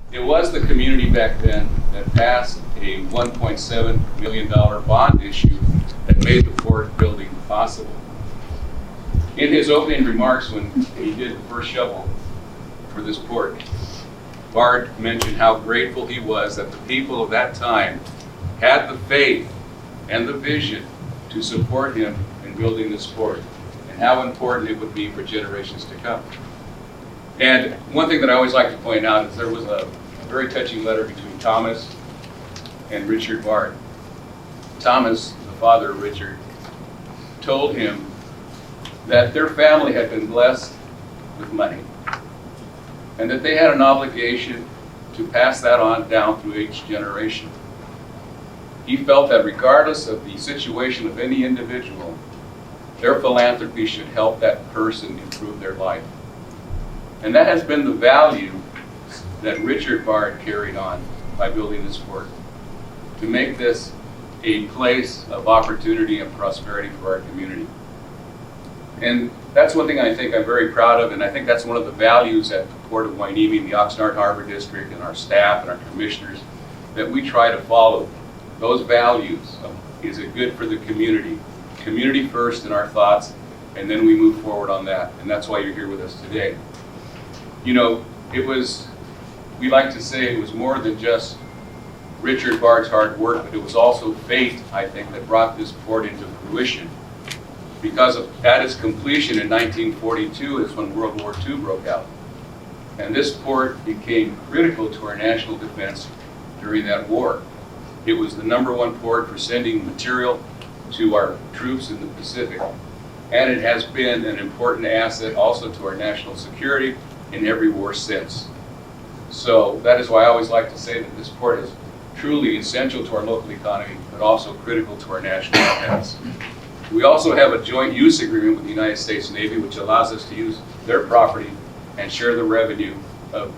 It was the community back then that passed a $1.7 million bond issue that made the port building possible. In his opening remarks when he did the first shovel for this port, Bard mentioned how grateful he was that the people of that time had the faith and the vision to support him in building this port, and how important it would be for generations to come. And one thing that I always like to point out is there was a very touching letter between Thomas and Richard Bard. Thomas, the father of Richard, told him that their family had been blessed with money, and that they had an obligation to pass that on down through each generation. He felt that regardless of the situation of any individual, their philanthropy should help that person improve their life. And that has been the value that Richard Bard carried on by building this port, to make this a place of opportunity and prosperity for our community. And that's one thing I think I'm very proud of, and I think that's one of the values at the Port of Hueneme, the Oxnard Harbor District, and our staff and our commissioners, that we try to follow. Those values of, is it good for the community? Community first in our thoughts, and then we move forward on that. And that's why you're here with us today. You know, we like to say it was more than just Richard Bard's hard work, but it was also faith, I think, that brought this port into fruition. Because at its completion in 1942 is when World War II broke out. And this port became critical to our national defense during that war. It was the #1 port for sending material to our troops in the Pacific. And it has been an important asset also to our national security in every war since. So that is why I always like to say that this port is truly essential to our local economy, but also critical to our national defense. We also have a joint use agreement with the United States Navy, which allows us to use their property and share the revenue of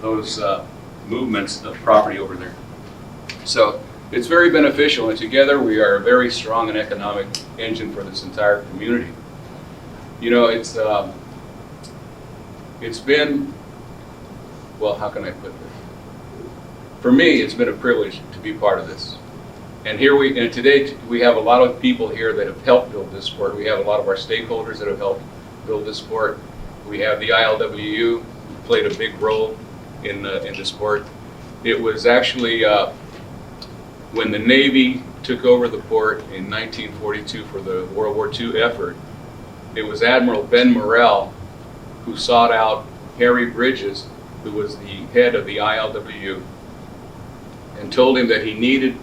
those movements of property over there. So it's very beneficial, and together we are a very strong and economic engine for this entire community. You know, it's been, well, how can I put this? For me, it's been a privilege to be part of this. And today we have a lot of people here that have helped build this port. We have a lot of our stakeholders that have helped build this port. We have the ILWU, who played a big role in this port. It was actually when the Navy took over the port in 1942 for the World War II effort, it was Admiral Ben Morrell who sought out Harry Bridges, who was the head of the ILWU, and told him that he needed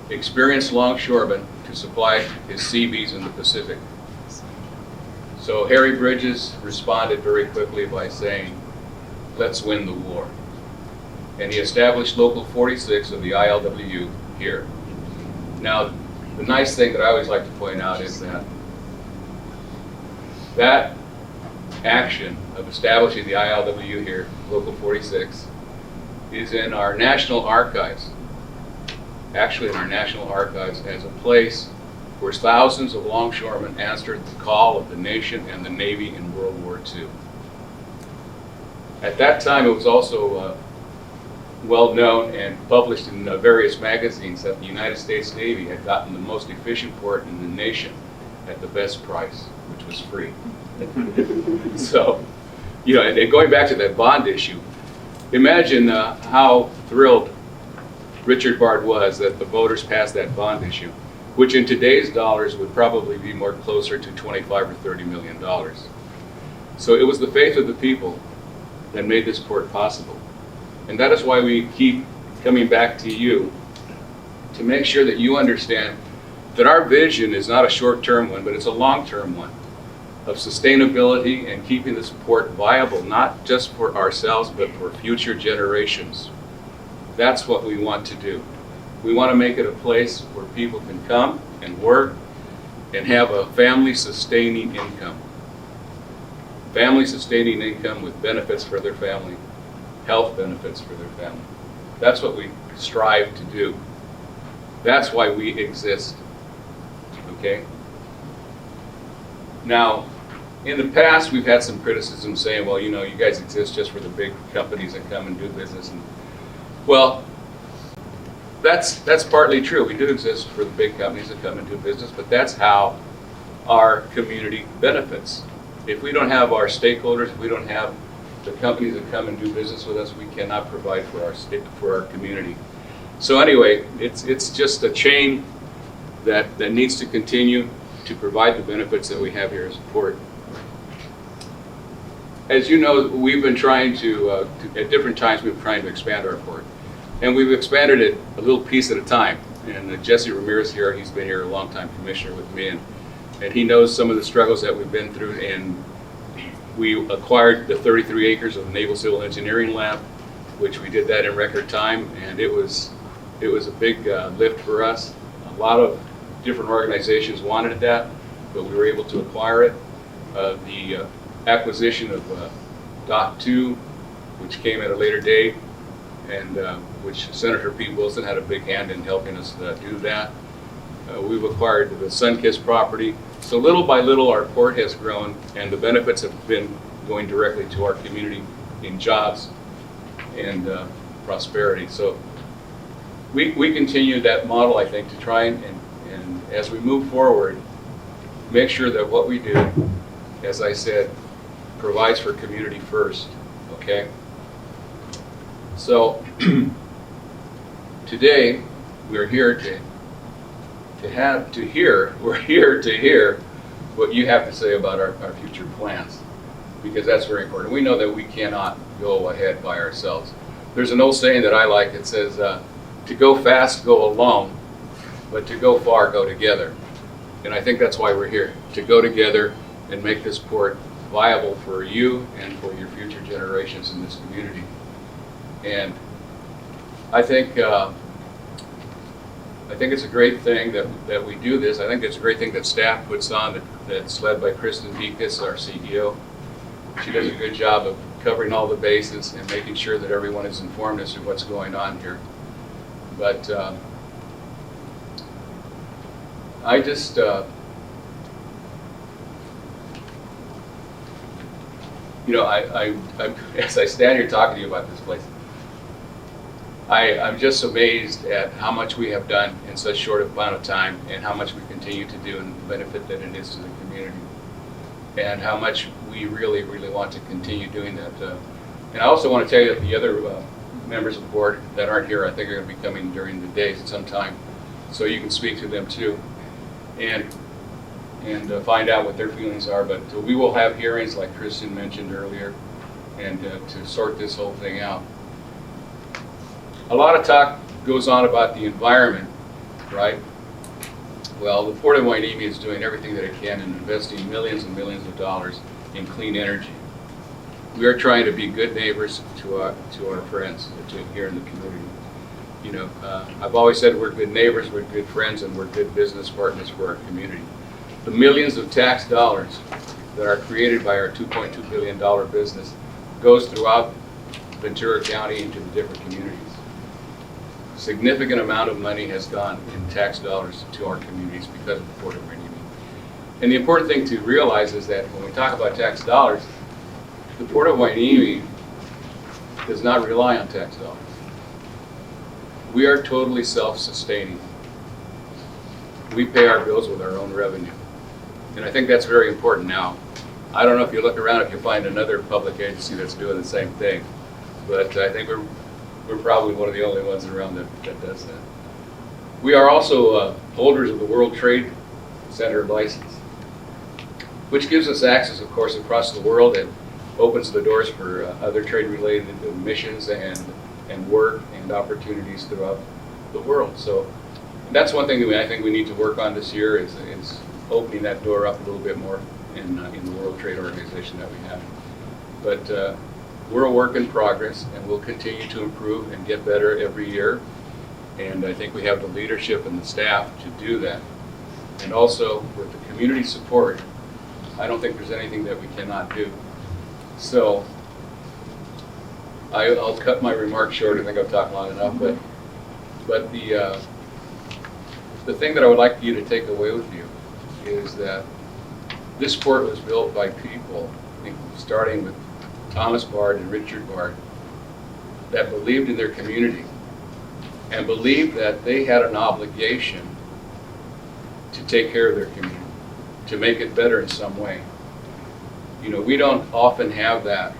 experienced longshoremen to supply his CVs in the Pacific. So Harry Bridges responded very quickly by saying, "Let's win the war." And he established Local 46 of the ILWU here. Now, the nice thing that I always like to point out is that action of establishing the ILWU here, Local 46, is in our National Archives. Actually in our National Archives as a place where thousands of longshoremen answered the call of the nation and the Navy in World War II. At that time, it was also well known and published in various magazines that the United States Navy had gotten the most efficient port in the nation at the best price, which was free. So, you know, and going back to that bond issue, imagine how thrilled Richard Bard was that the voters passed that bond issue, which in today's dollars would probably be more closer to $25 or $30 million. So it was the faith of the people that made this port possible. And that is why we keep coming back to you to make sure that you understand that our vision is not a short-term one, but it's a long-term one of sustainability and keeping this port viable, not just for ourselves, but for future generations. That's what we want to do. We want to make it a place where people can come and work and have a family-sustaining income. Family-sustaining income with benefits for their family, health benefits for their family. That's what we strive to do. That's why we exist. Okay? Now, In the past, we've had some criticism saying, well, you know, you guys exist just for the big companies that come and do business. And, well, that's partly true. We do exist for the big companies that come and do business, but that's how our community benefits. If we don't have our stakeholders, if we don't have the companies that come and do business with us, we cannot provide for our community. So anyway, it's just a chain that needs to continue to provide the benefits that we have here as a port. As you know, we've been trying to at different times, we've been trying to expand our port. And we've expanded it a little piece at a time. And Jesse Ramirez here, he's been here a long time, commissioner with me, and he knows some of the struggles that we've been through. And we acquired the 33 acres of the Naval Civil Engineering Lab, which we did that in record time, and it was a big lift for us. A lot of different organizations wanted that, but we were able to acquire it. The acquisition of Dock 2, which came at a later date, and which Senator Pete Wilson had a big hand in helping us do that. We've acquired the Sunkist property. So little by little, our port has grown, and the benefits have been going directly to our community in jobs and prosperity. So we continue that model, I think, to try and as we move forward, make sure that what we do, as I said, provides for community first, okay? So today, we're here to hear what you have to say about our future plans, because that's very important. We know that we cannot go ahead by ourselves. There's an old saying that I like. It says, to go fast, go alone, but to go far, go together. And I think that's why we're here, to go together and make this port viable for you and for your future generations in this community. And I think it's a great thing that we do this. I think it's a great thing that staff puts on, that's led by Kristen Dekas, our CEO. She does a good job of covering all the bases and making sure that everyone is informed as to what's going on here. But I just you know, I as I stand here talking to you about this place, I'm just amazed at how much we have done in such short amount of time, and how much we continue to do, and the benefit that it is to the community, and how much we really, really want to continue doing that. And I also want to tell you that the other members of the board that aren't here, I think, are going to be coming during the day sometime, so you can speak to them too, and find out what their feelings are. But we will have hearings, like Kristen mentioned earlier, and to sort this whole thing out. A lot of talk goes on about the environment, right? Well, the Port of Hueneme is doing everything that it can and investing millions and millions of dollars in clean energy. We are trying to be good neighbors to our friends here in the community. You know, I've always said we're good neighbors, we're good friends, and we're good business partners for our community. The millions of tax dollars that are created by our $2.2 billion business goes throughout Ventura County into the different communities. Significant amount of money has gone in tax dollars to our communities because of the Port of Hueneme. And the important thing to realize is that when we talk about tax dollars, the Port of Hueneme does not rely on tax dollars. We are totally self-sustaining. We pay our bills with our own revenue. And I think that's very important now. I don't know if you look around if you find another public agency that's doing the same thing, but I think we're probably one of the only ones around that does that. We are also holders of the World Trade Center license, which gives us access, of course, across the world, and opens the doors for other trade-related missions and work and opportunities throughout the world. So that's one thing that I think we need to work on this year, is opening that door up a little bit more in the World Trade Organization that we have. But we're a work in progress, and we'll continue to improve and get better every year. And I think we have the leadership and the staff to do that. And also, with the community support, I don't think there's anything that we cannot do. So I'll cut my remarks short. I think I've talked long enough. But the thing that I would like you to take away with you is that this port was built by people, I think, starting with Thomas Bard and Richard Bard, that believed in their community and believed that they had an obligation to take care of their community, to make it better in some way. You know, we don't often have that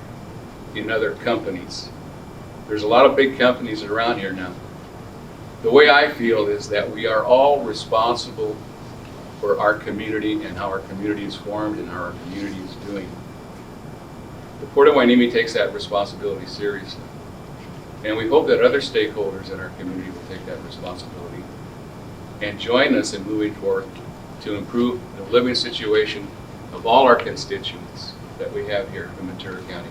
in other companies. There's a lot of big companies around here now. The way I feel is that we are all responsible for our community and how our community is formed and how our community is doing. The Port of Hueneme takes that responsibility seriously. And we hope that other stakeholders in our community will take that responsibility and join us in moving forward to improve the living situation of all our constituents that we have here in Ventura County.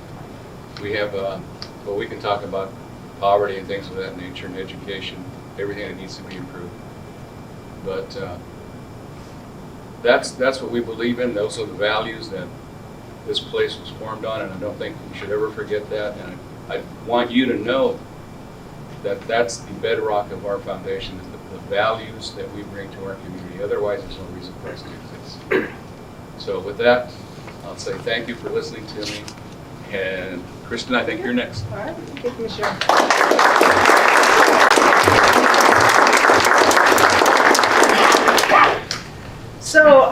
We have, well, we can talk about poverty and things of that nature and education, everything that needs to be improved. But that's what we believe in. Those are the values that this place was formed on, and I don't think we should ever forget that. And I want you to know that that's the bedrock of our foundation, is the values that we bring to our community. Otherwise, there's no reason for us to exist. So with that, I'll say thank you for listening to me. And Kristen, I think you're next. All right, thank you, Commissioner. So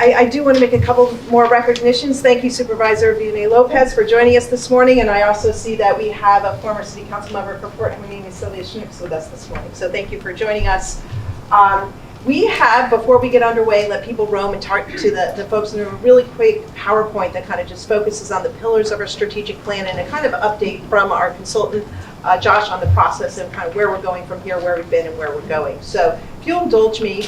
I do want to make a couple more recognitions. Thank you, Supervisor Vianney Lopez, for joining us this morning. And I also see that we have a former City Council member for Port Hueneme, Sylvia Schnips, with us this morning. So thank you for joining us. We have, before we get underway, let people roam and talk to the folks in a really quick PowerPoint that kind of just focuses on the pillars of our strategic plan and a kind of update from our consultant, Josh, on the process and kind of where we're going from here, where we've been and where we're going. So if you'll indulge me,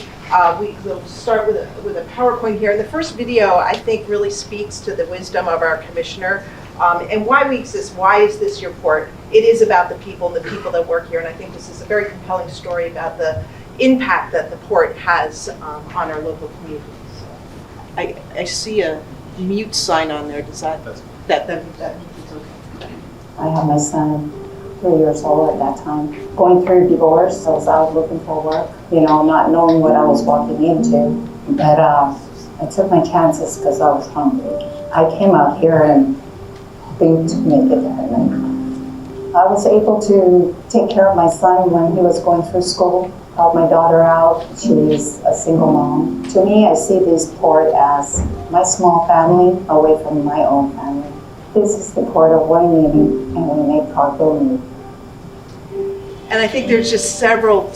we'll start with a PowerPoint here. And the first video, I think, really speaks to the wisdom of our commissioner and why we exist. Why is this your port? It is about the people and the people that work here. And I think this is a very compelling story about the impact that the port has on our local communities. I see a mute sign on there. Does that means it's okay? I had my son 3 years old at that time, going through divorce. I was out looking for work, not knowing what I was walking into. But I took my chances because I was hungry. I came out here and hoping to make it happen. I was able to take care of my son when he was going through school, help my daughter out. She is a single mom. To me, I see this port as my small family away from my own family. This is the Port of Hueneme, and we make cargo move. And I think there's just several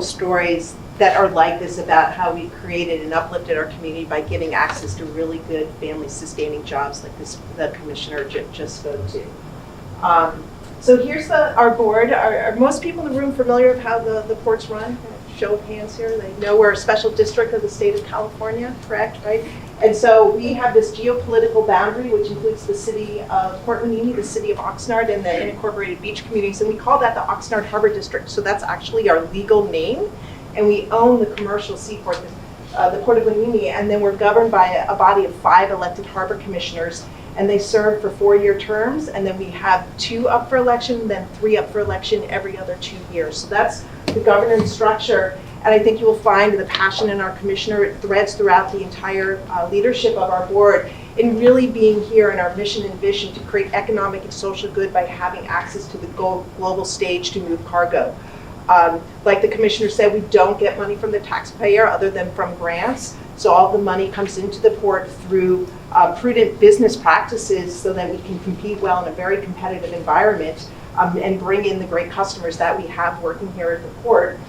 spories that are like this about how we've created and uplifted our community by giving access to really good family-sustaining jobs like this the commissioner just spoke to. So here's our board. Are most people in the room familiar with how the port's run? Show of hands here. They know we're a special district of the state of California, correct, right? And so we have this geopolitical boundary, which includes the city of Port Hueneme, the city of Oxnard, and the unincorporated beach communities, and we call that the Oxnard Harbor District. So that's actually our legal name, and we own the commercial seaport, the Port of Hueneme, and then we're governed by a body of 5 elected harbor commissioners, and they serve for 4-year terms, and then we have 2 up for election, then 3 up for election every other 2 years. So that's the governance structure. And I think you will find the passion in our commissioner, it threads throughout the entire leadership of our board in really being here in our mission and vision to create economic and social good by having access to the global stage to move cargo. Like the commissioner said, we don't get money from the taxpayer other than from grants. So all the money comes into the port through prudent business practices so that we can compete well in a very competitive environment and bring in the great customers that we have working here at the port.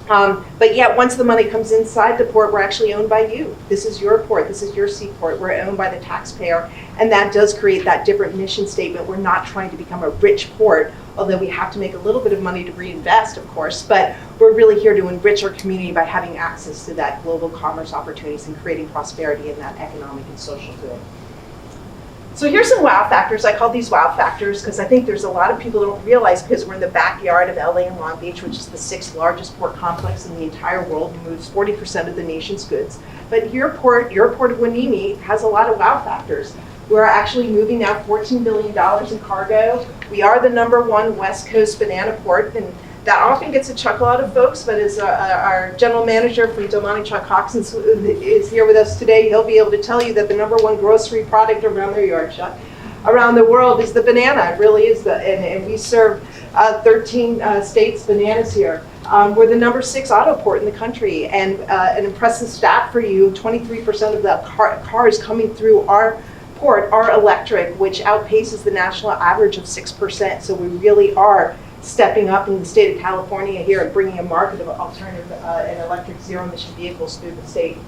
But yet, once the money comes inside the port, we're actually owned by you. This is your port. This is your seaport. We're owned by the taxpayer. And that does create that different mission statement. We're not trying to become a rich port, although we have to make a little bit of money to reinvest, of course. But we're really here to enrich our community by having access to that global commerce opportunities and creating prosperity in that economic and social good. So here's some wow factors. I call these wow factors because I think there's a lot of people who don't realize, because we're in the backyard of LA and Long Beach, which is the 6th largest port complex in the entire world and moves 40% of the nation's goods. But your port of Hueneme has a lot of wow factors. We're actually moving now $14 billion in cargo. We are the #1 West Coast banana port, and That often gets a chuckle out of folks, but as our general manager from Del Monte, Chuck Coxon, is here with us today, he'll be able to tell you that the #1 grocery product around their yard, Chuck, around the world is the banana. It really is and we serve 13 states bananas here. We're the #6 auto port in the country, and an impressive stat for you, 23% of the cars coming through our port are electric, which outpaces the national average of 6%. So we really are stepping up in the state of California here and bringing a market of alternative and electric zero-emission vehicles through the state.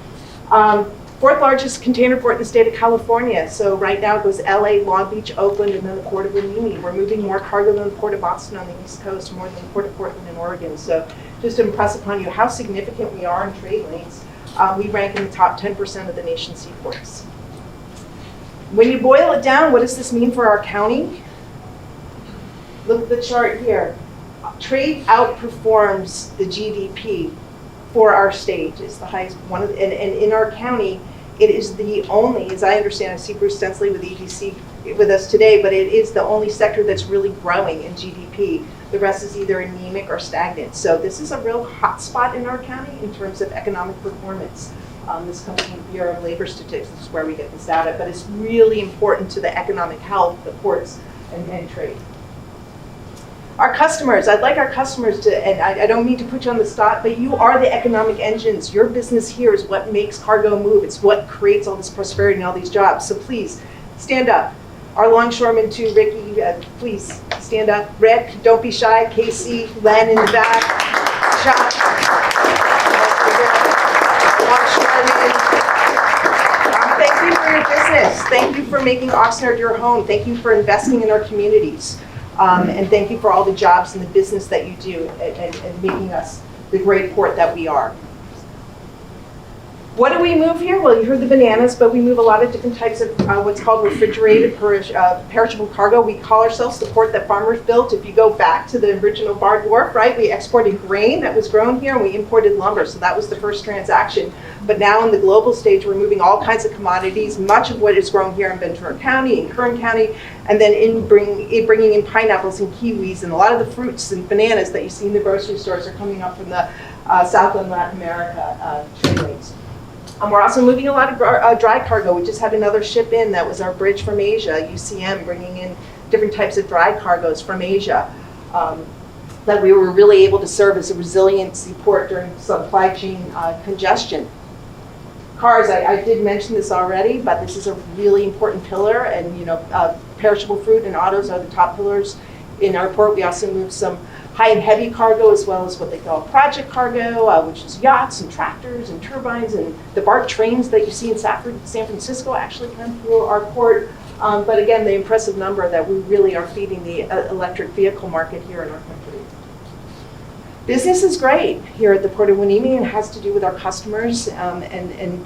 Fourth largest container port in the state of California. So right now it goes LA, Long Beach, Oakland, and then the Port of Hueneme. We're moving more cargo than the Port of Boston on the East Coast, more than the Port of Portland in Oregon. So just to impress upon you how significant we are in trade lanes, we rank in the top 10% of the nation's seaports. When you boil it down, what does this mean for our county? Look at the chart here. Trade outperforms the GDP for our state. It's the highest one, and in our county, it is the only, as I understand, I see Bruce Stensley with EDC with us today, but it is the only sector that's really growing in GDP. The rest is either anemic or stagnant. So this is a real hot spot in our county in terms of economic performance. This comes from the Bureau of Labor Statistics where we get this data, but it's really important to the economic health, the ports, and trade. Our customers, I'd like our customers to, and I don't mean to put you on the spot, but you are the economic engines. Your business here is what makes cargo move. It's what creates all this prosperity and all these jobs. So please, stand up. Our longshoremen too, Ricky, please stand up. Rick, don't be shy. Casey, Len in the back. Chuck. Longshoremen. Thank you for your business. Thank you for making Oxnard your home. Thank you for investing in our communities. And thank you for all the jobs and the business that you do and making us the great port that we are. What do we move here? Well, you heard the bananas, but we move a lot of different types of what's called refrigerated perishable cargo. We call ourselves the port that farmers built. If you go back to the original barred wharf, right, we exported grain that was grown here and we imported lumber. So that was the first transaction. But now in the global stage, we're moving all kinds of commodities, much of what is grown here in Ventura County, in Kern County, and then bringing in pineapples and kiwis, and a lot of the fruits and bananas that you see in the grocery stores are coming up from the South and Latin America trade lanes. We're also moving a lot of dry cargo. We just had another ship in that was our bridge from Asia, UCM, bringing in different types of dry cargoes from Asia that we were really able to serve as a resiliency port during supply chain congestion. Cars, I did mention this already, but this is a really important pillar, and perishable fruit and autos are the top pillars in our port. We also move some high and heavy cargo, as well as what they call project cargo, which is yachts and tractors and turbines, and the BART trains that you see in San Francisco actually come through our port. But again, the impressive number that we really are feeding the electric vehicle market here in our country. Business is great here at the Port of Hueneme, and has to do with our customers and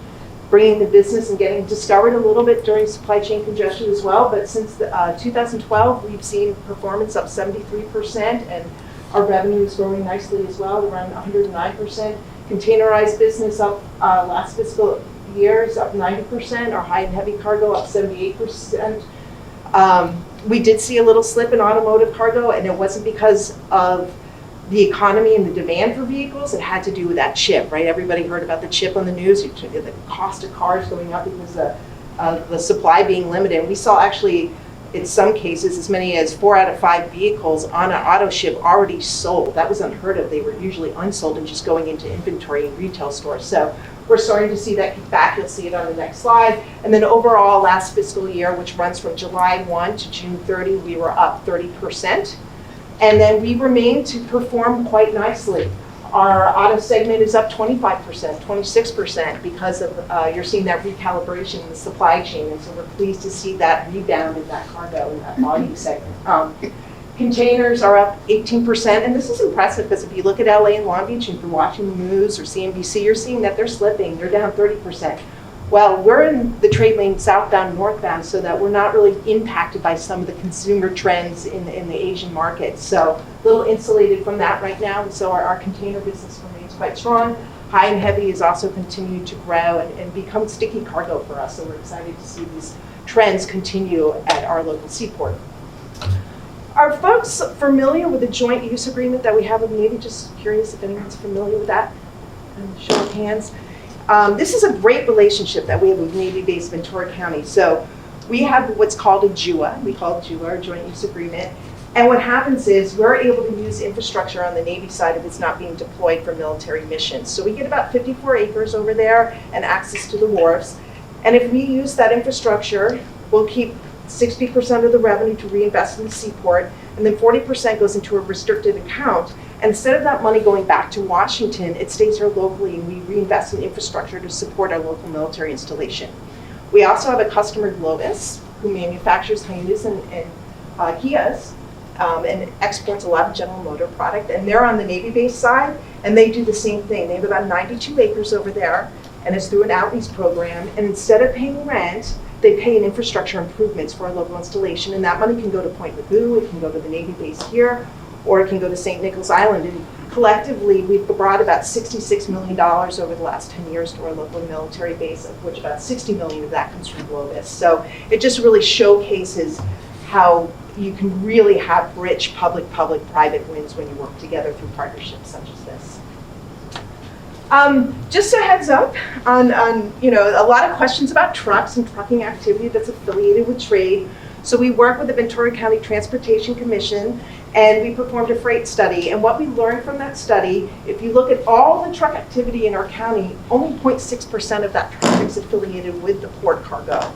bringing the business and getting discovered a little bit during supply chain congestion as well. But since 2012, we've seen performance up 73%, and our revenue is growing nicely as well, around 109%. Containerized business up last fiscal year is up 90%. Our high and heavy cargo up 78%. We did see a little slip in automotive cargo, and it wasn't because of the economy and the demand for vehicles. It had to do with that chip, right? Everybody heard about the chip on the news. The cost of cars going up because of the supply being limited. And we saw actually, in some cases, as many as 4 out of 5 vehicles on an auto ship already sold. That was unheard of. They were usually unsold and just going into inventory in retail stores. So we're starting to see that kick back. You'll see it on the next slide. And then overall, last fiscal year, which runs from July 1 to June 30, we were up 30%. And then we remain to perform quite nicely. Our auto segment is up 25%, 26%, because of you're seeing that recalibration in the supply chain, and so we're pleased to see that rebound in that cargo in that volume segment. Containers are up 18%, and this is impressive because if you look at LA and Long Beach and if you're watching the news or CNBC, you're seeing that they're slipping. They're down 30%. Well, we're in the trade lane southbound, northbound, so that we're not really impacted by some of the consumer trends in the Asian market. So a little insulated from that right now, and so our container business remains quite strong. High and heavy has also continued to grow and become sticky cargo for us, so we're excited to see these trends continue at our local seaport. Are folks familiar with the joint use agreement that we have with the Navy? Just curious if anyone's familiar with that. Show of hands. This is a great relationship that we have with Navy-based Ventura County. So we have what's called a JUA. We call it JUA, or Joint Use Agreement. And what happens is we're able to use infrastructure on the Navy side if it's not being deployed for military missions. So we get about 54 acres over there and access to the wharves. And if we use that infrastructure, we'll keep 60% of the revenue to reinvest in the seaport, and then 40% goes into a restricted account. And instead of that money going back to Washington, it stays here locally, and we reinvest in infrastructure to support our local military installation. We also have a customer, Globus, who manufactures Hyundais and Kias, and exports a lot of General Motor product. And they're on the Navy-based side, and they do the same thing. They have about 92 acres over there, and it's through an outlease program. And instead of paying rent, they pay in infrastructure improvements for our local installation, and that money can go to Point Mugu, it can go to the Navy base here, or it can go to St. Nicholas Island. And collectively, we've brought about $66 million over the last 10 years to our local military base, of which about $60 million of that comes from Globus. So it just really showcases how you can really have rich public-public private wins when you work together through partnerships such as this. Just a heads up on a lot of questions about trucks and trucking activity that's affiliated with trade. So we work with the Ventura County Transportation Commission, and we performed a freight study. And what we learned from that study, if you look at all the truck activity in our county, only 0.6% of that traffic is affiliated with the port cargo.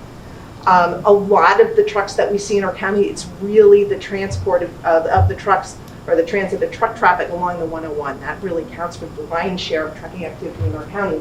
A lot of the trucks that we see in our county, it's really the transport of the trucks, or the transit of truck traffic along the 101. That really counts for the lion's share of trucking activity in our county.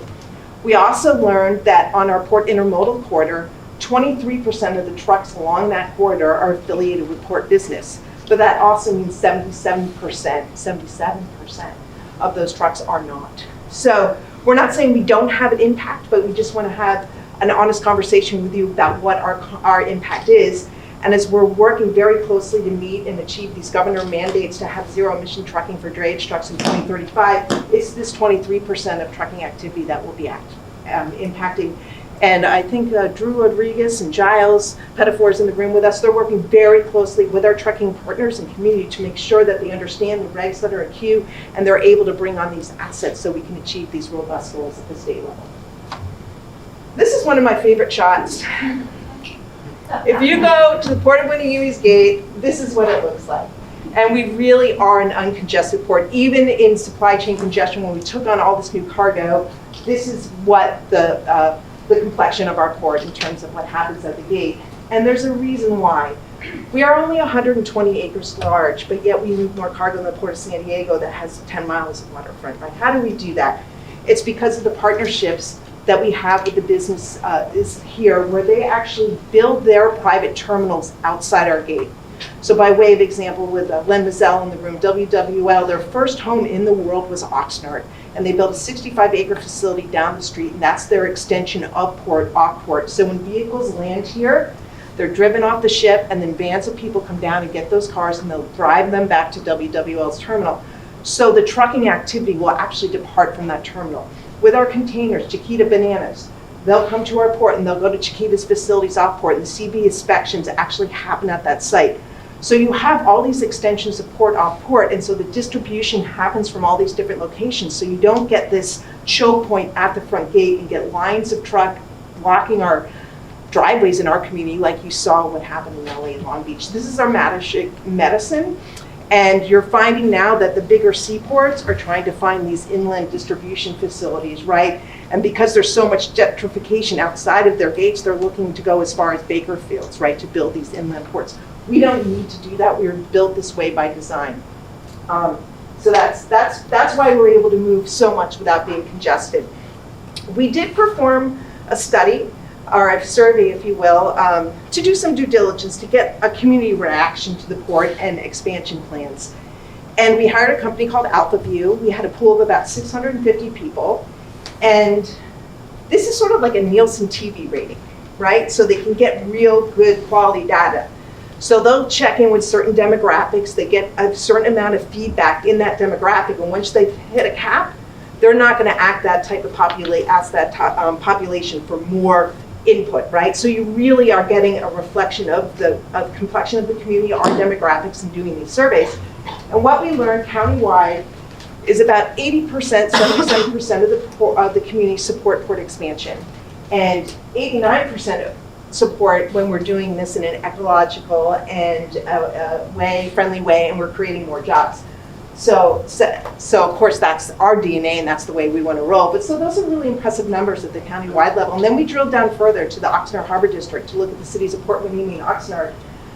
We also learned that on our port intermodal corridor, 23% of the trucks along that corridor are affiliated with port business. But that also means 77% of those trucks are not. So we're not saying we don't have an impact, but we just want to have an honest conversation with you about what our impact is. And as we're working very closely to meet and achieve these governor mandates to have zero emission trucking for drayage trucks in 2035, it's this 23% of trucking activity that will be impacting. And I think Drew Rodriguez and Giles Pettifor is in the room with us. They're working very closely with our trucking partners and community to make sure that they understand the regs that are in queue, and they're able to bring on these assets so we can achieve these robust goals at the state level. This is one of my favorite shots. If you go to the Port of Hueneme's gate, this is what it looks like. And we really are an uncongested port. Even in supply chain congestion, when we took on all this new cargo, this is what the complexion of our port in terms of what happens at the gate. And there's a reason why. We are only 120 acres large, but yet we move more cargo than the Port of San Diego that has 10 miles of waterfront, right? How do we do that? It's because of the partnerships that we have with the business is here, where they actually build their private terminals outside our gate. So by way of example, with Len Mazzell in the room, WWL, their first home in the world was Oxnard, and they built a 65-acre facility down the street, and that's their extension of port, off port. So when vehicles land here, they're driven off the ship, and then vans of people come down and get those cars, and they'll drive them back to WWL's terminal. So the trucking activity will actually depart from that terminal. With our containers, Chiquita Bananas, they'll come to our port and they'll go to Chiquita's facilities off port, and the CB inspections actually happen at that site. So you have all these extensions of port off port, and so the distribution happens from all these different locations. So you don't get this choke point at the front gate and get lines of truck blocking our driveways in our community like you saw what happened in LA and Long Beach. This is our medicine. And you're finding now that the bigger seaports are trying to find these inland distribution facilities, right? And because there's so much gentrification outside of their gates, they're looking to go as far as Bakerfields, right, to build these inland ports. We don't need to do that. We were built this way by design. So that's why we're able to move so much without being congested. We did perform a study, or a survey, if you will, to do some due diligence to get a community reaction to the port and expansion plans. And we hired a company called AlphaView. We had a pool of about 650 people. And this is sort of like a Nielsen TV rating, right? So they can get real good quality data. So they'll check in with certain demographics. They get a certain amount of feedback in that demographic. And once they've hit a cap, they're not going to ask that population for more input, right? So you really are getting a reflection of the complexion of the community, our demographics, in doing these surveys. And what we learned countywide is about 80%, 77% of the community support port expansion, and 89% support when we're doing this in an ecological and friendly way, and we're creating more jobs. So of course that's our DNA and that's the way we want to roll. But so those are really impressive numbers at the county-wide level. And then we drilled down further to the Oxnard Harbor District to look at the cities of Port Hueneme and Oxnard,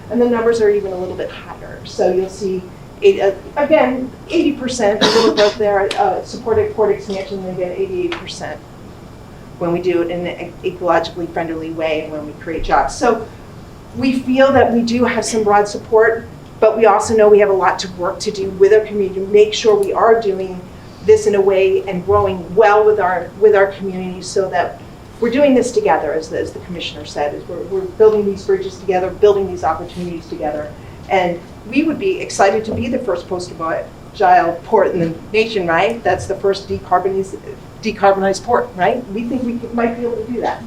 and the numbers are even a little bit higher. So you'll see, again, 80%, a little growth there, supported port expansion, and again 88% when we do it in an ecologically friendly way and when we create jobs. So we feel that we do have some broad support, but we also know we have a lot of work to do with our community to make sure we are doing this in a way and growing well with our community, so that we're doing this together, as the commissioner said, is we're building these bridges together, building these opportunities together. And we would be excited to be the first post-agile port in the nation, right? That's the first decarbonized port, right? We think we might be able to do that.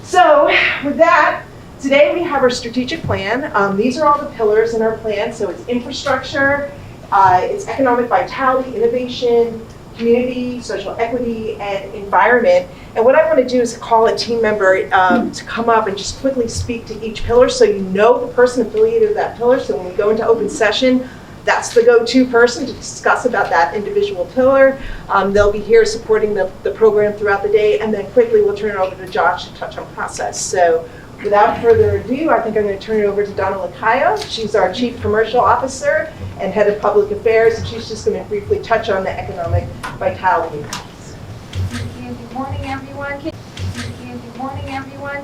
So with that, today we have our strategic plan. These are all the pillars in our plan. So it's infrastructure, it's economic vitality, innovation, community, social equity, and environment. And what I want to do is call a team member to come up and just quickly speak to each pillar, so you know the person affiliated with that pillar. So when we go into open session, that's the go-to person to discuss about that individual pillar. They'll be here supporting the program throughout the day, and then quickly we'll turn it over to Josh to touch on process. So without further ado, I think I'm going to turn it over to Donna Lacayo. She's our Chief Commercial Officer and Head of Public Affairs, and she's just going to briefly touch on the economic vitality. Good morning, everyone.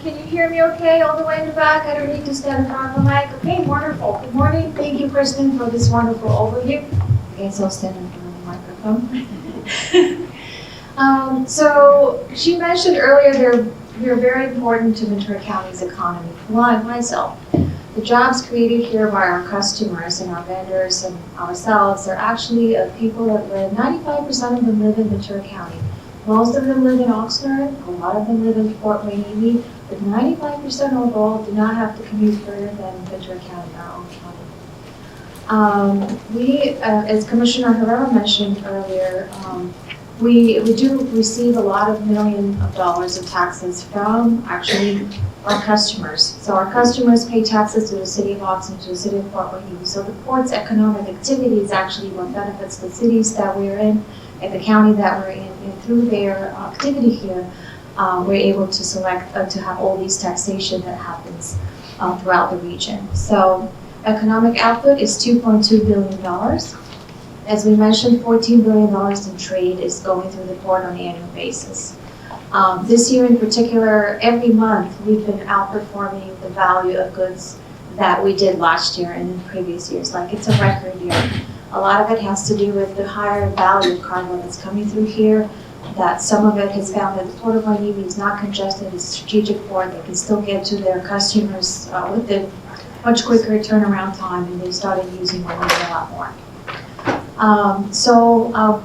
Can you hear me okay all the way in the back? I don't need to stand in front of the mic. Okay, wonderful. Good morning. Thank you, Kristen, for this wonderful overview. Okay, so I'll stand in front of the microphone. So she mentioned earlier they're very important to Ventura County's economy. Why so? The jobs created here by our customers and our vendors and ourselves are actually of people that live, 95% of them live in Ventura County. Most of them live in Oxnard, a lot of them live in Port Hueneme, but 95% overall do not have to commute further than Ventura County, our own county. We, as Commissioner Herrera mentioned earlier, we do receive a lot of millions of dollars of taxes from actually our customers. So our customers pay taxes to the city of Oxnard, to the city of Port Hueneme. So the port's economic activity is actually what benefits the cities that we're in and the county that we're in. And through their activity here, we're able to select to have all these taxation that happens throughout the region. So economic output is $2.2 billion. As we mentioned, $14 billion in trade is going through the port on an annual basis. This year in particular, every month we've been outperforming the value of goods that we did last year and in previous years. Like, it's a record year. A lot of it has to do with the higher value of cargo that's coming through here, that some of it has found that the Port of Hueneme is not congested, it's a strategic port. They can still get to their customers with a much quicker turnaround time, and they started using it a lot more.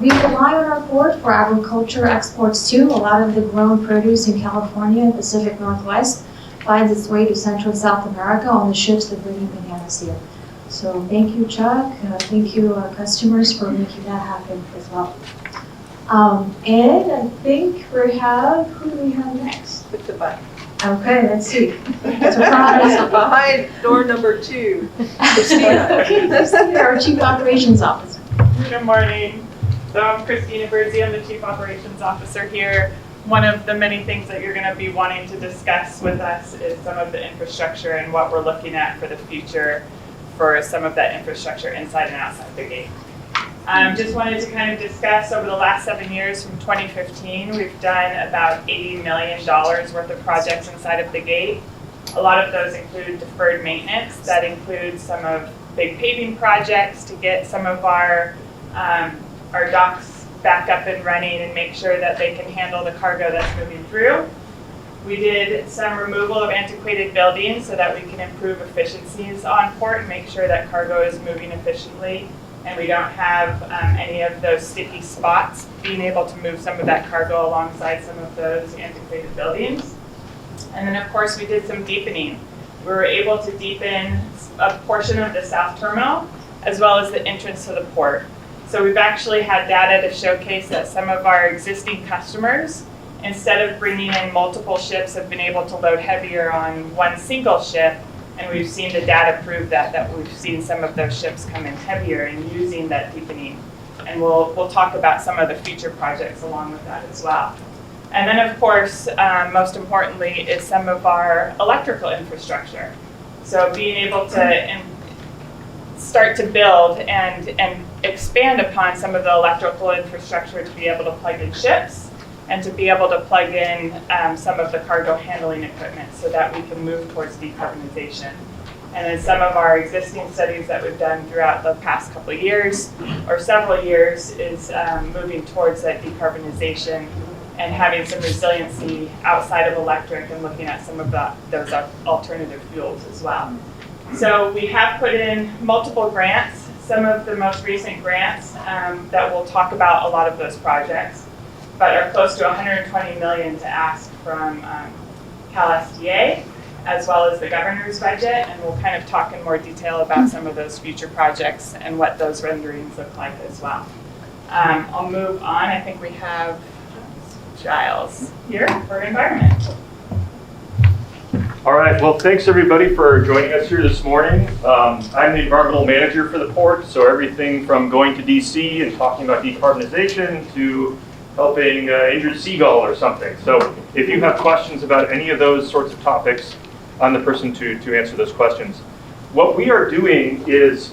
We rely on our port for agriculture exports too. A lot of the grown produce in California and Pacific Northwest finds its way to Central and South America on the ships that bring bananas here. So thank you, Chuck. Thank you, our customers, for making that happen as well. And I think who do we have next? Click the button. Okay, let's see. So behind door number 2, Christina. Christina, our Chief Operations Officer. Good morning. So I'm Christina Berzy. I'm the Chief Operations Officer here. One of the many things that you're going to be wanting to discuss with us is some of the infrastructure and what we're looking at for the future for some of that infrastructure inside and outside the gate. Just wanted to kind of discuss over the last 7 years from 2015, we've done about $80 million worth of projects inside of the gate. A lot of those include deferred maintenance. That includes some of big paving projects to get some of our docks back up and running and make sure that they can handle the cargo that's moving through. We did some removal of antiquated buildings so that we can improve efficiencies on port and make sure that cargo is moving efficiently and we don't have any of those sticky spots, being able to move some of that cargo alongside some of those antiquated buildings. And then of course we did some deepening. We were able to deepen a portion of the south terminal as well as the entrance to the port. So we've actually had data to showcase that some of our existing customers, instead of bringing in multiple ships, have been able to load heavier on one single ship. And we've seen the data prove that we've seen some of those ships come in heavier and using that deepening. And we'll talk about some of the future projects along with that as well. And then of course, most importantly, is some of our electrical infrastructure. So being able to start to build and expand upon some of the electrical infrastructure to be able to plug in ships and to be able to plug in some of the cargo handling equipment so that we can move towards decarbonization. And then some of our existing studies that we've done throughout the past couple of years or several years is moving towards that decarbonization and having some resiliency outside of electric and looking at some of those alternative fuels as well. So we have put in multiple grants, some of the most recent grants that we'll talk about a lot of those projects, but are close to 120 million to ask from CalSDA as well as the governor's budget, and we'll kind of talk in more detail about some of those future projects and what those renderings look like as well. I'll move on. I think we have Giles here for environment. All right, well, thanks everybody for joining us here this morning. I'm the environmental manager for the port, so everything from going to DC and talking about decarbonization to helping injured seagull or something. So if you have questions about any of those sorts of topics, I'm the person to answer those questions. What we are doing is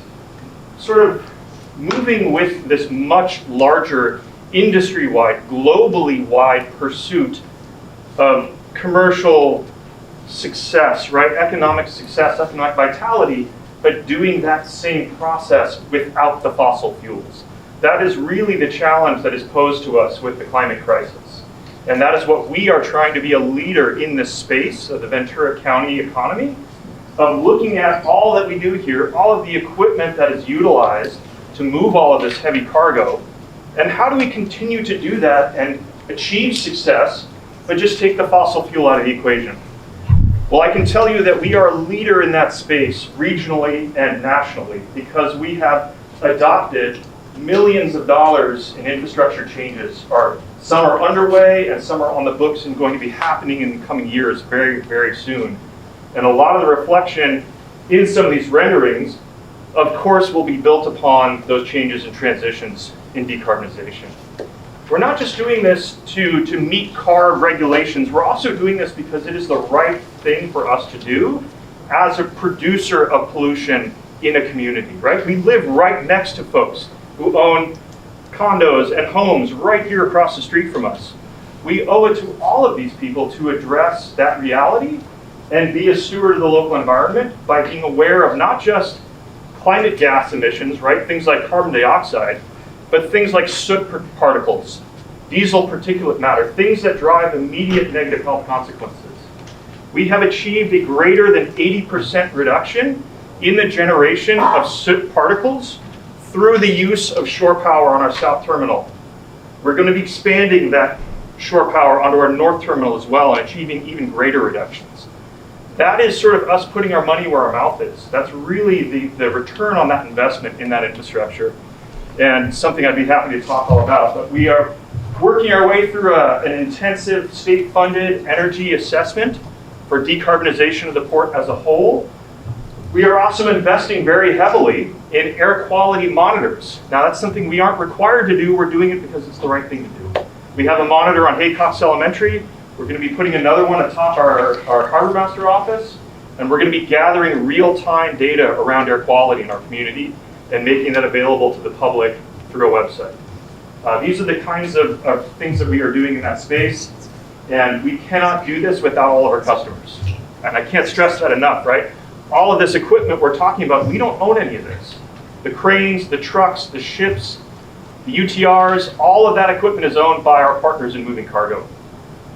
sort of moving with this much larger industry-wide, globally wide pursuit of commercial success, right? Economic success, economic vitality, but doing that same process without the fossil fuels. That is really the challenge that is posed to us with the climate crisis. And that is what we are trying to be a leader in this space of the Ventura County economy, of looking at all that we do here, all of the equipment that is utilized to move all of this heavy cargo, and how do we continue to do that and achieve success, but just take the fossil fuel out of the equation. Well, I can tell you that we are a leader in that space regionally and nationally because we have adopted millions of dollars in infrastructure changes. Some are underway and some are on the books and going to be happening in the coming years very, very soon. And a lot of the reflection in some of these renderings, of course, will be built upon those changes and transitions in decarbonization. We're not just doing this to meet CARB regulations, we're also doing this because it is the right thing for us to do as a producer of pollution in a community, right? We live right next to folks who own condos and homes right here across the street from us. We owe it to all of these people to address that reality and be a steward of the local environment by being aware of not just climate gas emissions, right? Things like carbon dioxide, but things like soot particles, diesel particulate matter, things that drive immediate negative health consequences. We have achieved a greater than 80% reduction in the generation of soot particles through the use of shore power on our south terminal. We're going to be expanding that shore power onto our north terminal as well and achieving even greater reductions. That is sort of us putting our money where our mouth is. That's really the return on that investment in that infrastructure, and something I'd be happy to talk all about. But we are working our way through an intensive state-funded energy assessment for decarbonization of the port as a whole. We are also investing very heavily in air quality monitors. Now that's something we aren't required to do, we're doing it because it's the right thing to do. We have a monitor on Haycox Elementary. We're going to be putting another one atop our harbor master office, and we're going to be gathering real-time data around air quality in our community and making that available to the public through a website. These are the kinds of things that we are doing in that space, and we cannot do this without all of our customers. And I can't stress that enough, right? All of this equipment we're talking about, we don't own any of this. The cranes, the trucks, the ships, the UTRs, all of that equipment is owned by our partners in moving cargo.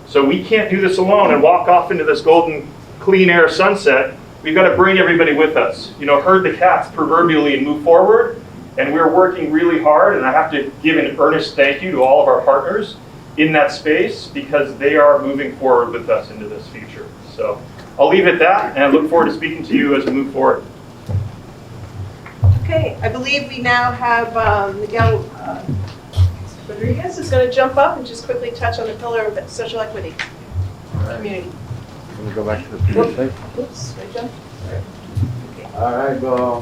So we can't do this alone and walk off into this golden clean air sunset. We've got to bring everybody with us. You know, herd the cats proverbially and move forward. And we're working really hard, and I have to give an earnest thank you to all of our partners in that space because they are moving forward with us into this future. So I'll leave it at that, and I look forward to speaking to you as we move forward. Okay, I believe we now have Miguel Rodriguez is going to jump up and just quickly touch on the pillar of social equity community. Let me go back to the slide. Oops, right, John? All right, well,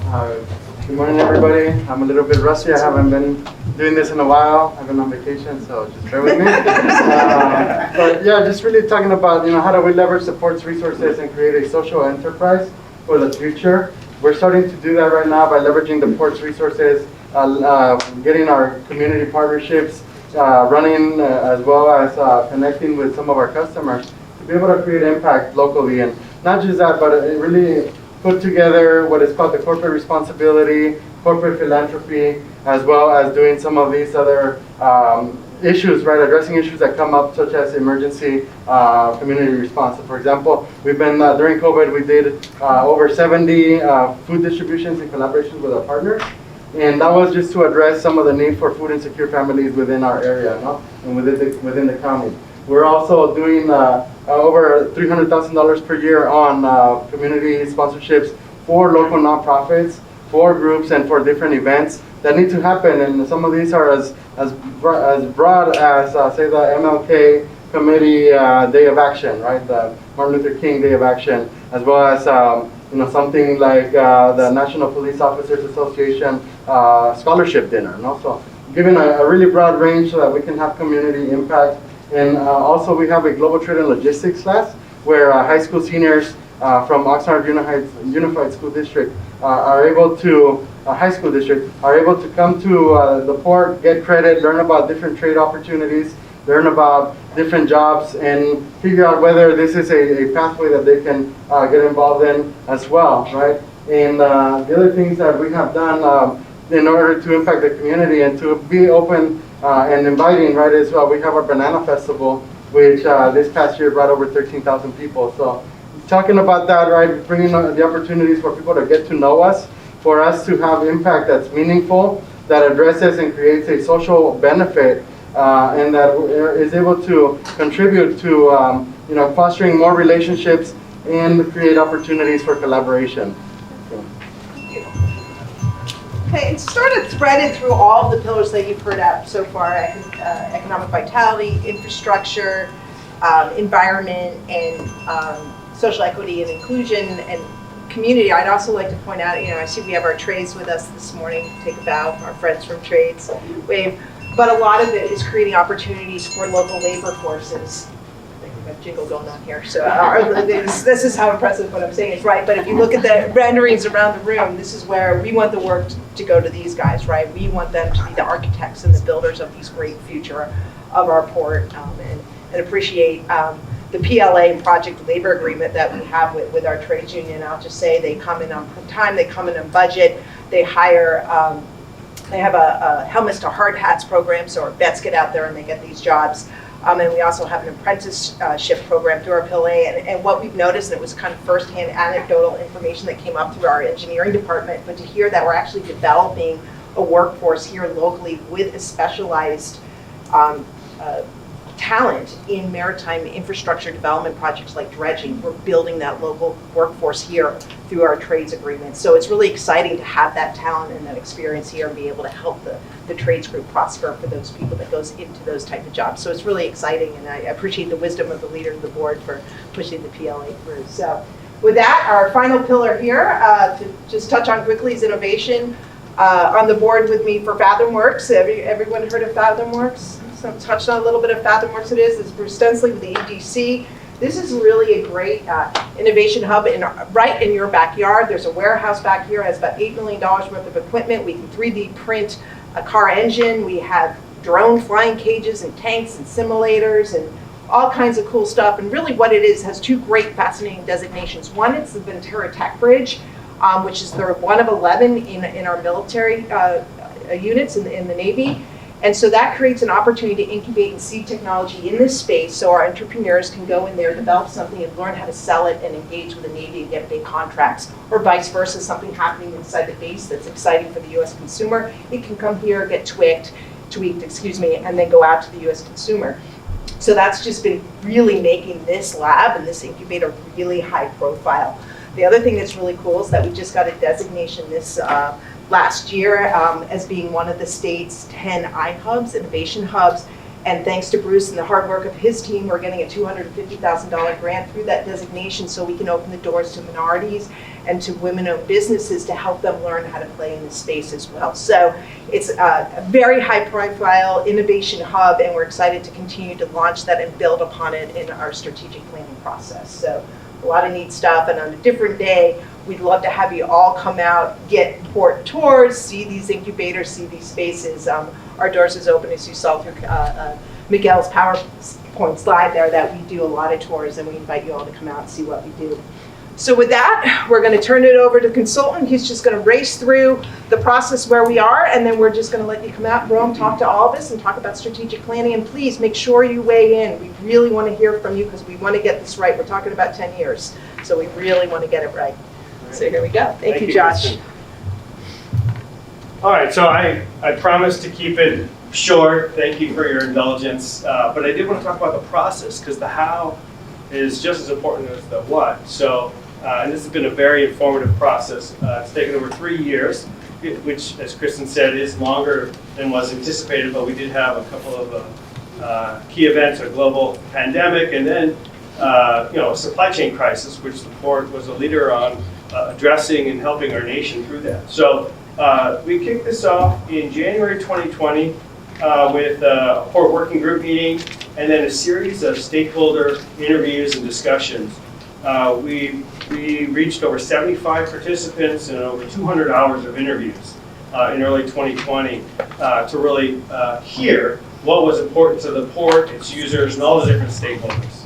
good morning, everybody. I'm a little bit rusty. I haven't been doing this in a while. I've been on vacation, so just bear with me. But yeah, just really talking about, how do we leverage the port's resources and create a social enterprise for the future. We're starting to do that right now by leveraging the port's resources, getting our community partnerships running, as well as connecting with some of our customers to be able to create impact locally. And not just that, but it really put together what is called the corporate responsibility, corporate philanthropy, as well as doing some of these other issues, right? Addressing issues that come up, such as emergency community response. So for example, we've been, during COVID, we did over 70 food distributions in collaboration with our partners. And that was just to address some of the need for food insecure families within our area, and within the county. We're also doing over $300,000 per year on community sponsorships for local nonprofits, for groups, and for different events that need to happen. And some of these are as broad as, say, the MLK Committee Day of Action, right? The Martin Luther King Day of Action, as well as something like the National Police Officers Association Scholarship Dinner. So giving a really broad range so that we can have community impact. And also we have a global trade and logistics class where high school seniors from Oxnard Unified School District are able to, high school district, are able to come to the port, get credit, learn about different trade opportunities, learn about different jobs, and figure out whether this is a pathway that they can get involved in as well, right? And the other things that we have done in order to impact the community and to be open and inviting, right, is we have our Banana Festival, which this past year brought over 13,000 people. So talking about that, right, bringing the opportunities for people to get to know us, for us to have impact that's meaningful, that addresses and creates a social benefit, and that is able to contribute to fostering more relationships and create opportunities for collaboration. Okay, it's sort of threaded through all of the pillars that you've heard out so far: economic vitality, infrastructure, environment, and social equity and inclusion and community. I'd also like to point out, I see we have our trades with us this morning. Take a bow, our friends from trades, wave. But a lot of it is creating opportunities for local labor forces. I think we've got a jingle going on here. So this is how impressive what I'm saying is, right? But if you look at the renderings around the room, this is where we want the work to go to these guys, right? We want them to be the architects and the builders of these great future of our port, and appreciate the PLA and project labor agreement that we have with our trades union. I'll just say they come in on time, they come in on budget, they hire, they have a helmets to hard hats program, so our vets get out there and they get these jobs. And we also have an apprenticeship program through our PLA. And what we've noticed, and it was kind of firsthand anecdotal information that came up through our engineering department, but to hear that we're actually developing a workforce here locally with a specialized talent in maritime infrastructure development projects like dredging. We're building that local workforce here through our trades agreements. So it's really exciting to have that talent and that experience here and be able to help the trades group prosper for those people that goes into those type of jobs. So it's really exciting, and I appreciate the wisdom of the leader of the board for pushing the PLA through. So with that, our final pillar here, to just touch on quickly, is innovation. On the board with me for FathomWorks. Everyone heard of FathomWorks? So touched on a little bit of FathomWorks. It's Bruce Stensley with the EDC. This is really a great innovation hub right in your backyard. There's a warehouse back here, has about $8 million worth of equipment. We can 3D print a car engine. We have drone flying cages and tanks and simulators and all kinds of cool stuff. And really what it is has two great fascinating designations. One, it's the Ventura Tech Bridge, which is the one of 11 in our military units in the Navy. And so that creates an opportunity to incubate and seed technology in this space so our entrepreneurs can go in there, develop something, and learn how to sell it and engage with the Navy and get big contracts, or vice versa, something happening inside the base that's exciting for the U.S. consumer. It can come here, get tweaked, and then go out to the U.S. consumer. So that's just been really making this lab and this incubator really high profile. The other thing that's really cool is that we just got a designation this last year as being one of the state's 10 iHubs, innovation hubs. And thanks to Bruce and the hard work of his team, we're getting a $250,000 grant through that designation so we can open the doors to minorities and to women-owned businesses to help them learn how to play in this space as well. So it's a very high-profile innovation hub, and we're excited to continue to launch that and build upon it in our strategic planning process. So a lot of neat stuff, and on a different day, we'd love to have you all come out, get port tours, see these incubators, see these spaces. Our doors is open, as you saw through Miguel's PowerPoint slide there, that we do a lot of tours, and we invite you all to come out and see what we do. So with that, we're going to turn it over to the consultant. He's just going to race through the process where we are, and then we're just going to let you come out, Rome, talk to all of us and talk about strategic planning. And please make sure you weigh in. We really want to hear from you because we want to get this right. We're talking about 10 years, so we really want to get it right. So here we go. Thank you, Josh. Kristen. All right, so I promised to keep it short. Thank you for your indulgence. But I did want to talk about the process, because the how is just as important as the what. So, and this has been a very informative process. It's taken over 3 years, which, as Kristen said, is longer than was anticipated, but we did have a couple of key events, a global pandemic, and then a supply chain crisis, which the port was a leader on addressing and helping our nation through that. So we kicked this off in January 2020 with a port working group meeting and then a series of stakeholder interviews and discussions. We reached over 75 participants and over 200 hours of interviews in early 2020 to really hear what was important to the port, its users, and all the different stakeholders.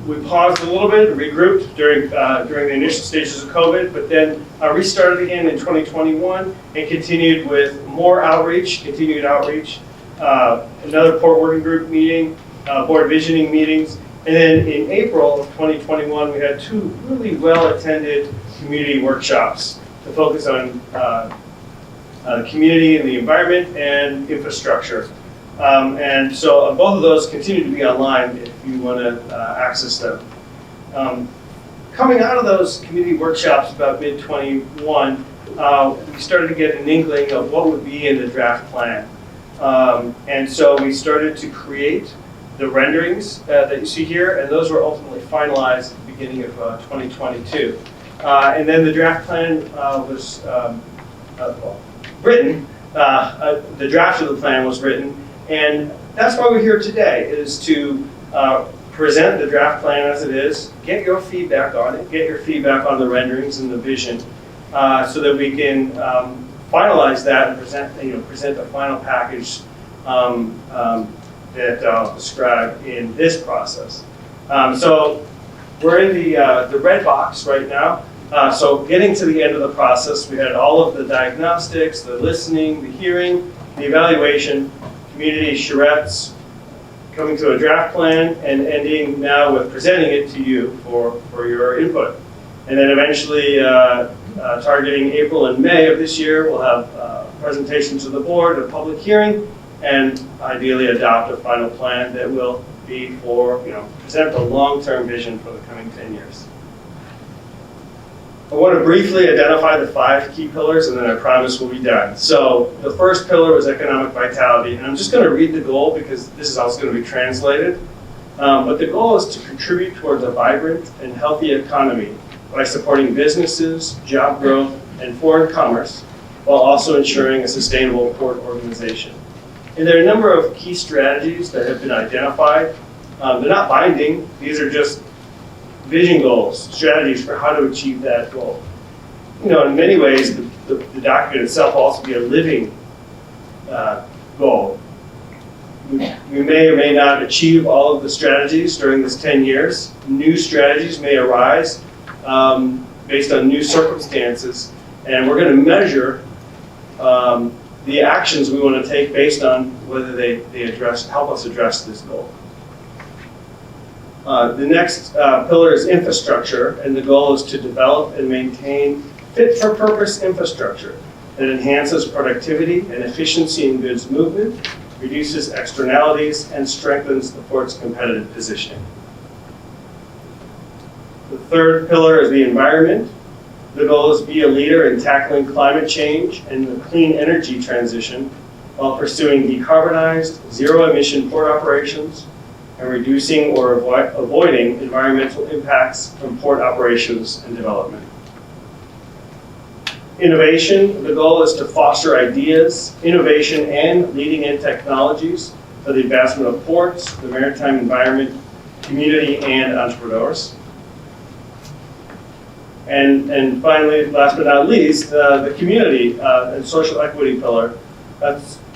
We paused a little bit and regrouped during the initial stages of COVID, but then restarted again in 2021 and continued with more outreach, continued outreach, another port working group meeting, board visioning meetings, and then in April of 2021 we had 2 really well-attended community workshops to focus on the community and the environment and infrastructure. And so both of those continue to be online if you want to access them. Coming out of those community workshops about mid-21, we started to get an inkling of what would be in the draft plan. And so we started to create the renderings that you see here, and those were ultimately finalized at the beginning of 2022. And then the draft plan was written. The draft of the plan was written. And that's why we're here today, is to present the draft plan as it is, get your feedback on it, get your feedback on the renderings and the vision, so that we can finalize that and present the final package that I'll describe in this process. So we're in the red box right now. So getting to the end of the process, we had all of the diagnostics, the listening, the hearing, the evaluation, community charrettes, coming to a draft plan, and ending now with presenting it to you for your input. And then eventually, targeting April and May of this year, we'll have presentations to the board, a public hearing, and ideally adopt a final plan that will be for, present the long-term vision for the coming 10 years. I want to briefly identify the 5 key pillars, and then I promise we'll be done. So the first pillar was economic vitality, and I'm just going to read the goal because this is also going to be translated. But the goal is to contribute towards a vibrant and healthy economy by supporting businesses, job growth, and foreign commerce, while also ensuring a sustainable port organization. And there are a number of key strategies that have been identified. They're not binding. These are just vision goals, strategies for how to achieve that goal. In many ways, the document itself will also be a living goal. We may or may not achieve all of the strategies during this 10 years. New strategies may arise based on new circumstances, and we're going to measure the actions we want to take based on whether they help us address this goal. The next pillar is infrastructure, and the goal is to develop and maintain fit-for-purpose infrastructure that enhances productivity and efficiency in goods movement reduces externalities, and strengthens the port's competitive positioning. The third pillar is the environment. The goal is to be a leader in tackling climate change and the clean energy transition while pursuing decarbonized, zero-emission port operations and reducing or avoiding environmental impacts from port operations and development. Innovation, the goal is to foster ideas, innovation, and leading-edge technologies for the advancement of ports, the maritime environment, community, and entrepreneurs. And finally, last but not least, the community and social equity pillar.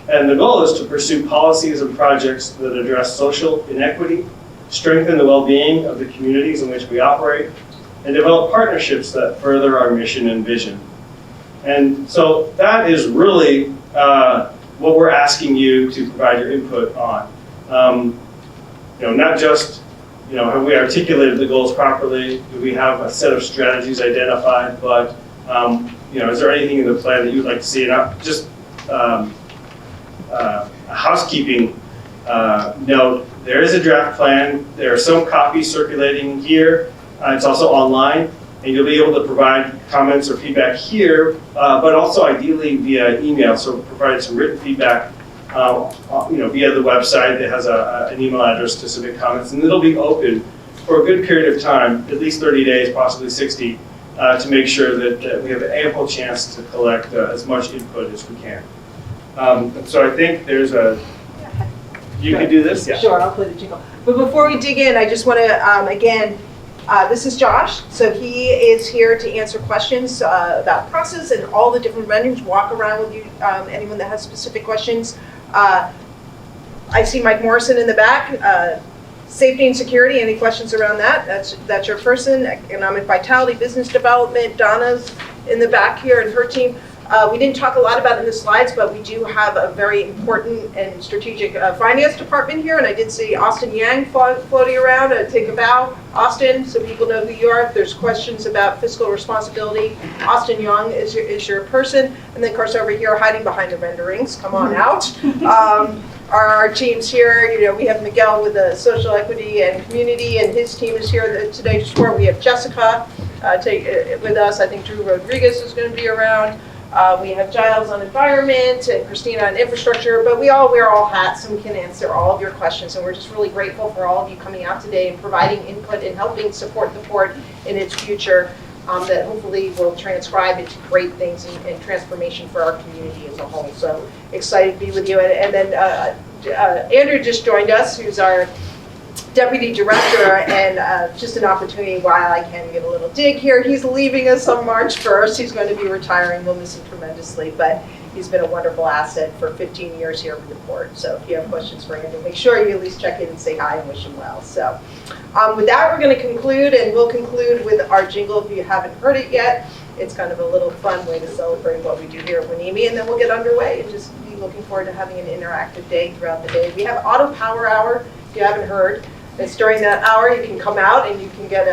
And the goal is to pursue policies and projects that address social inequity, strengthen the well-being of the communities in which we operate, and develop partnerships that further our mission and vision. And so that is really what we're asking you to provide your input on. Not just, have we articulated the goals properly? Do we have a set of strategies identified? But, is there anything in the plan that you'd like to see? And just a housekeeping note, there is a draft plan. There are some copies circulating here. It's also online. And you'll be able to provide comments or feedback here, but also ideally via email. So provide some written feedback, via the website that has an email address to submit comments, and it'll be open for a good period of time, at least 30 days, possibly 60, to make sure that we have an ample chance to collect as much input as we can. So I think there's you can do this? Yeah. Sure, I'll play the jingle. But before we dig in, I just want to, again, this is Josh, so he is here to answer questions about process and all the different vendors, walk around with you, anyone that has specific questions. I see Mike Morrison in the back, safety and security, any questions around that? That's your person. Economic vitality, business development, Donna's in the back here and her team. We didn't talk a lot about it in the slides, but we do have a very important and strategic finance department here, and I did see Austin Yang floating around. Take a bow, Austin, so people know who you are. If there's questions about fiscal responsibility, Austin Young is your person, and then of course over here hiding behind the renderings, come on out. Our teams here, we have Miguel with the social equity and community, and his team is here today to support. We have Jessica with us. I think Drew Rodriguez is going to be around. We have Giles on environment and Christina on infrastructure, but we all wear all hats and we can answer all of your questions. And we're just really grateful for all of you coming out today and providing input and helping support the port in its future that hopefully will transcribe into great things and transformation for our community as a whole. So excited to be with you. And then Andrew just joined us, who's our Deputy Director, and just an opportunity while I can get a little dig here. He's leaving us on March 1st. He's going to be retiring. We'll miss him tremendously, but he's been a wonderful asset for 15 years here with the port. So if you have questions for Andrew, make sure you at least check in and say hi and wish him well. So with that, we're going to conclude, and we'll conclude with our jingle if you haven't heard it yet. It's kind of a little fun way to celebrate what we do here at Hueneme, and then we'll get underway and just be looking forward to having an interactive day throughout the day. We have Auto Power Hour, if you haven't heard. It's during that hour you can come out and you can get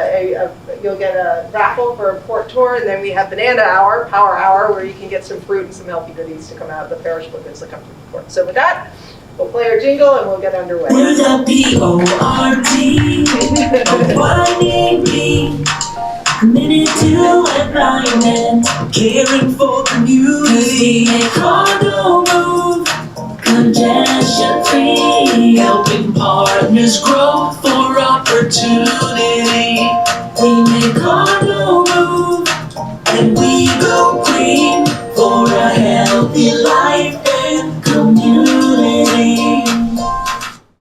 you'll get a raffle for a port tour, and then we have Banana Hour, Power Hour, where you can get some fruit and some healthy goodies to come out of the perishable goods that come to the port. So with that, we'll play our jingle and we'll get underway. We're the P-O-R-T, Hueneme, committed to environment, caring for community, make cargo move, congestion free, helping partners grow for opportunity.